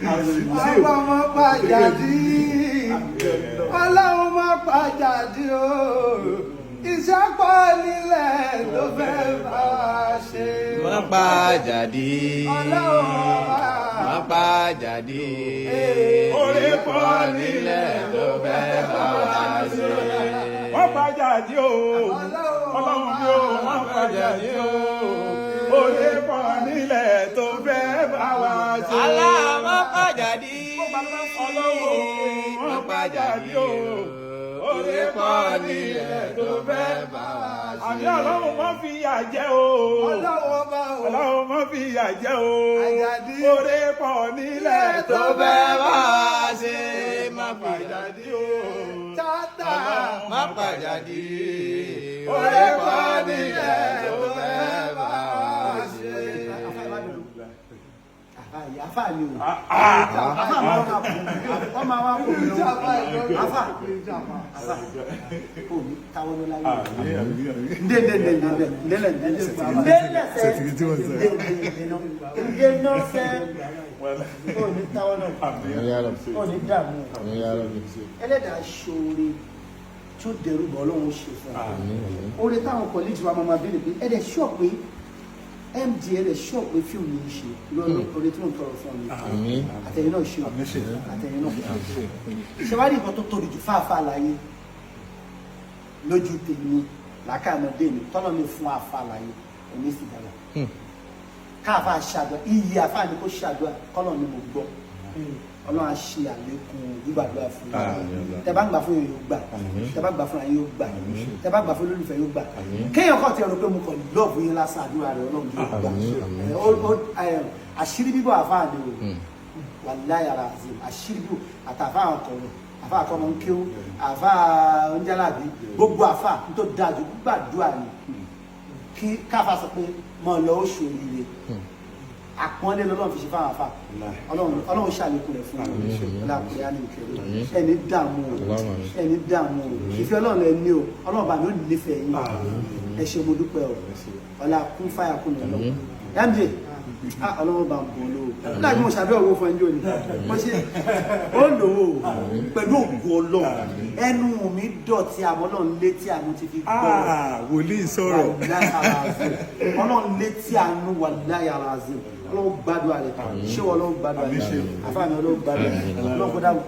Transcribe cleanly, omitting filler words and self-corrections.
ọlọ́run má pàjáde ọlọ́run má pàjáde o iṣẹ́ pọ̀ nílẹ̀ ló fẹ́ bá wa ṣe. má pàjáde má pàjáde orí pọ̀ nílẹ̀ ló fẹ́ bá wa ṣe. má pàjáde o ọlọ́run mi ò má pàjáde o orí pọ̀ nílẹ̀ tó fẹ́ bá wa ṣe. Allah má pàjáde ọlọ́run má pàjáde o orí pọ̀ nílẹ̀ tó fẹ́ bá wa ṣe. àbí ọlọ́run má fi ìyà jẹ o ọlọ́run má fi ìyà jẹ o orí pọ̀ nílẹ̀ tó fẹ́ bá wa ṣe. má pàjáde o má pàjáde orí pọ̀ nílẹ̀ tó fẹ́ bá wa ṣe. Àfà ni o. Àfà máa wá kò ní. Wọ́n máa wá kò ní. Àfà. Àfà. Kò ní táwọn ló láyé. Kò ní táwọn náà. Kò ní dààmú. Ẹlẹ́dàá ṣoore tí ó dẹrù bọ̀ Ọlọ́run ṣe fún wa. Oore táwọn colleagues wa máa béèrè pé ẹ̀dẹ̀ ṣọ́ pé MD ẹ̀dẹ̀ ṣọ́ pé fíìmù yìí ṣe lọ́nà oore tí wọ́n tọrọ fún mi. Àtẹ̀yìn náà ṣe o. Àtẹ̀yìn náà ṣe. Ìṣèwádìí nǹkan tó tóbi jù fáfá láyé lójú tèmi làákàmọ́dé mi tọ́lọ́ mi fún àfa láyé ẹ̀mí sì dára. Káàfà ṣàdúrà iyì àfa ni kò ṣàdúrà kọ́lọ̀ ni mo gbọ́. Ọlọ́run á ṣe àlékún gbígbàdúrà fún yín. Tẹ́ bá gbà fún yín yóò gbà. Tẹ́ bá gbà fún yín yóò gbà. Tẹ́ bá gbà fún olólùfẹ́ yóò gbà. Kéèyàn kàn ti rò pé mo kàn lọ́ọ̀bù yín lásán àdúrà rẹ̀ Ọlọ́run yóò gbà. Àṣírí bíbọ̀ àfáà ni o. Wallahi alazim àṣírí bíbọ̀ àtàfáà ọkọ̀rọ̀ àfáà àkọ́mọ ń kéwú àfáà oúnjẹ́láàbí gbogbo àfáà tó dájú gbàdúrà ni kí káfà sọ pé mọ̀ lọ oṣù oríire. Àpọ́nlé lọ́lọ́run fi ṣe fáwọn afá ọlọ́run ṣàlékún rẹ̀ fún ọlọ́kùnrin á ní ìkẹrẹ ẹni dààmú ẹni dààmú ìfẹ́ ọlọ́run ẹni o ọlọ́run bá mi ò nífẹ̀ẹ́ yín ẹ ṣé mo dúpẹ́ o ọlá kún fáyà kún mi lọ́wọ́ yáǹdé ọlọ́run bá ń bọ̀ lọ́wọ́ láti mo ṣàbẹ̀ owó fún ẹjọ́ ni mo ṣe ó lò ó pẹ̀lú ògùn ọlọ́run ẹnu mi dọ̀tí àmọ́ ọlọ́run létí àánú ti fi gbọ́ wòlíì sọ̀rọ̀ ọlọ́run létí àánú wallahi alazim ọlọ́run gbàdúrà rẹ̀ ṣé ọlọ́run gbàdúrà rẹ̀ àfáàní ọlọ́run gbàdúrà rẹ̀ ọlọ́run kó dáhùn.